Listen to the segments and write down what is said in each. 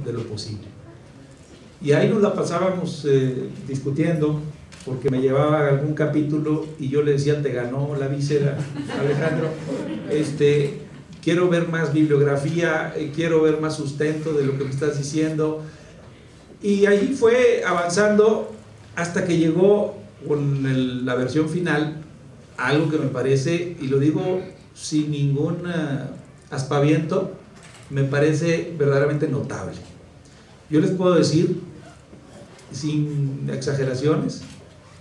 de lo posible. Y ahí nos la pasábamos discutiendo, porque me llevaba a algún capítulo y yo le decía: te ganó la víscera, Alejandro, quiero ver más bibliografía, quiero ver más sustento de lo que me estás diciendo. Y ahí fue avanzando hasta que llegó con la versión final algo que me parece, y lo digo sin ningún aspaviento, me parece verdaderamente notable. Yo les puedo decir, sin exageraciones,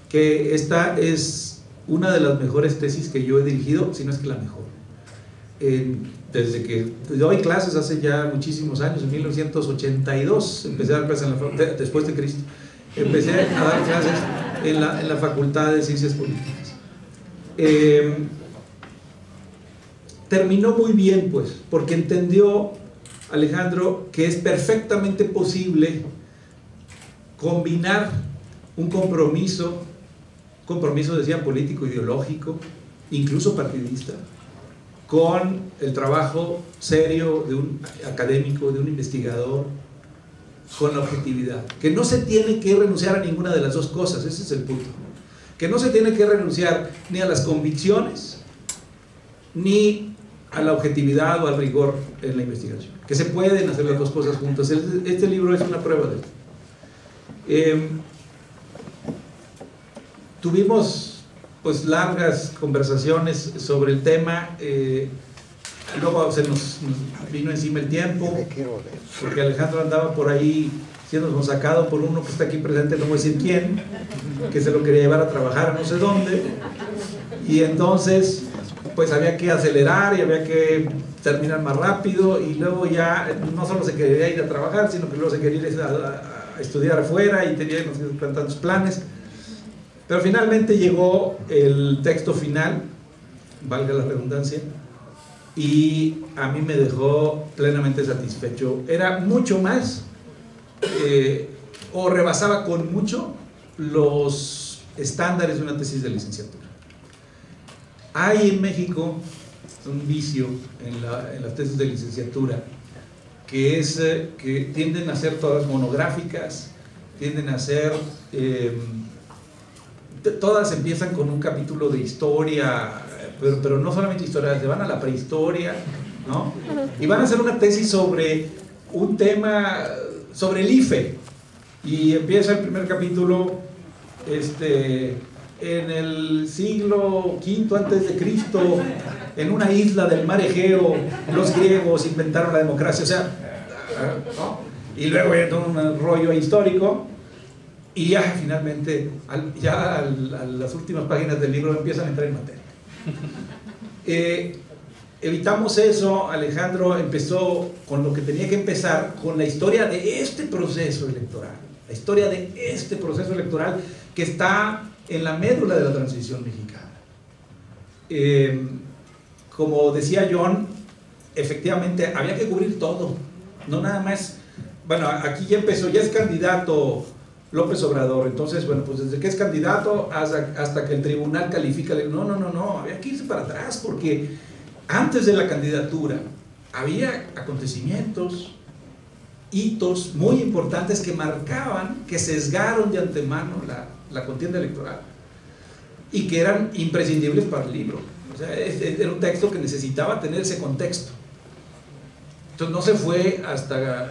que esta es una de las mejores tesis que yo he dirigido, si no es que la mejor. Desde que doy clases hace ya muchísimos años, en 1982 empecé a dar clases después de Cristo, empecé a dar clases en la Facultad de Ciencias Políticas. Terminó muy bien, pues, porque entendió Alejandro que es perfectamente posible combinar un compromiso decía, político, ideológico, incluso partidista, con el trabajo serio de un académico, de un investigador, con la objetividad, que no se tiene que renunciar a ninguna de las dos cosas. Ese es el punto, que no se tiene que renunciar ni a las convicciones ni a la objetividad o al rigor en la investigación, que se pueden hacer las dos cosas juntas. Este libro es una prueba de esto. Tuvimos pues largas conversaciones sobre el tema, luego se nos vino encima el tiempo, porque Alejandro andaba por ahí siendo sacado por uno que está aquí presente, no voy a decir quién, que se lo quería llevar a trabajar a no sé dónde, y entonces pues había que acelerar y había que terminar más rápido, y luego ya no solo se quería ir a trabajar, sino que luego se quería ir a estudiar afuera y tenía tantos planes. Pero finalmente llegó el texto final, valga la redundancia, y a mí me dejó plenamente satisfecho. Era mucho más, o rebasaba con mucho los estándares de una tesis de licenciatura. Hay en México un vicio en las tesis de licenciatura, que es que tienden a ser todas monográficas, tienden a ser... todas empiezan con un capítulo de historia, pero no solamente historia, se van a la prehistoria, ¿no? Y van a hacer una tesis sobre un tema, sobre el IFE, y empieza el primer capítulo en el siglo V antes de Cristo, en una isla del mar Egeo, los griegos inventaron la democracia, o sea, ¿no? Y luego hay todo un rollo histórico. Y ya finalmente, a las últimas páginas del libro empiezan a entrar en materia. Evitamos eso. Alejandro empezó con lo que tenía que empezar, con la historia de este proceso electoral. La historia de este proceso electoral que está en la médula de la transición mexicana. Como decía John, efectivamente había que cubrir todo. No nada más, bueno, aquí ya empezó, ya es candidato López Obrador, entonces, bueno, pues desde que es candidato hasta que el tribunal califica, no, había que irse para atrás, porque antes de la candidatura había acontecimientos, hitos muy importantes que marcaban, que sesgaron de antemano la contienda electoral y que eran imprescindibles para el libro. O sea, era un texto que necesitaba tener ese contexto. Entonces no se fue hasta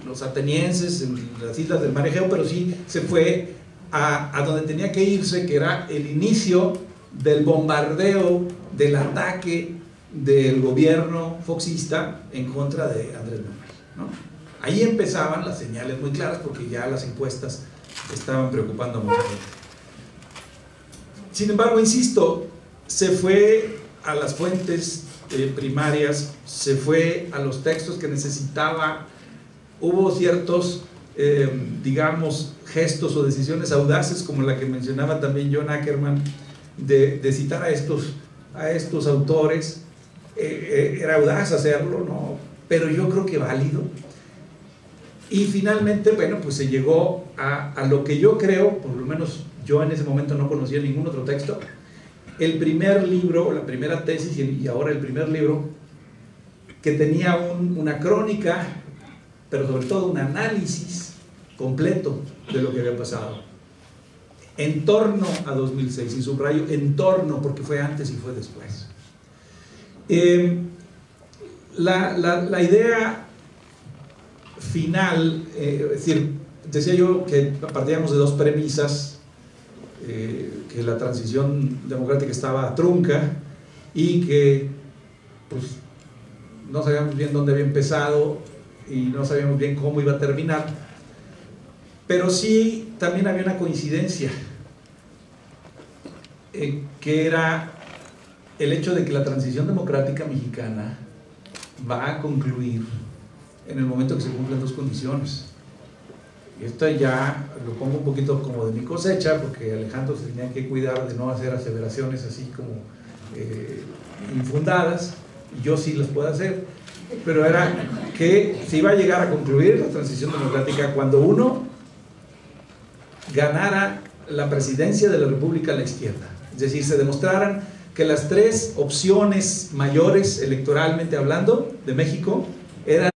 los atenienses en las islas del mar Egeo, pero sí se fue a donde tenía que irse, que era el inicio del bombardeo, del ataque del gobierno foxista en contra de Andrés Manuel, ¿no? Ahí empezaban las señales muy claras, porque ya las encuestas estaban preocupando a mucha gente. Sin embargo, insisto, se fue a las fuentes primarias, se fue a los textos que necesitaba. Hubo ciertos, digamos, gestos o decisiones audaces, como la que mencionaba también John Ackerman, de citar a estos autores. Era audaz hacerlo, ¿no? Pero yo creo que válido. Y finalmente, bueno, pues se llegó a lo que yo creo, por lo menos yo en ese momento no conocía ningún otro texto, el primer libro, la primera tesis y ahora el primer libro, que tenía una crónica pero sobre todo un análisis completo de lo que había pasado en torno a 2006, y subrayo en torno porque fue antes y fue después. La idea final, es decir, decía yo que partíamos de dos premisas, que la transición democrática estaba trunca y que pues no sabíamos bien dónde había empezado y no sabíamos bien cómo iba a terminar, pero sí también había una coincidencia, que era el hecho de que la transición democrática mexicana va a concluir en el momento que se cumplan dos condiciones. Y esto ya lo pongo un poquito como de mi cosecha, porque Alejandro se tenía que cuidar de no hacer aseveraciones así como infundadas, y yo sí las puedo hacer, pero era que se iba a llegar a concluir la transición democrática cuando uno ganara la presidencia de la República a la izquierda, es decir, se demostraran que las tres opciones mayores electoralmente hablando de México eran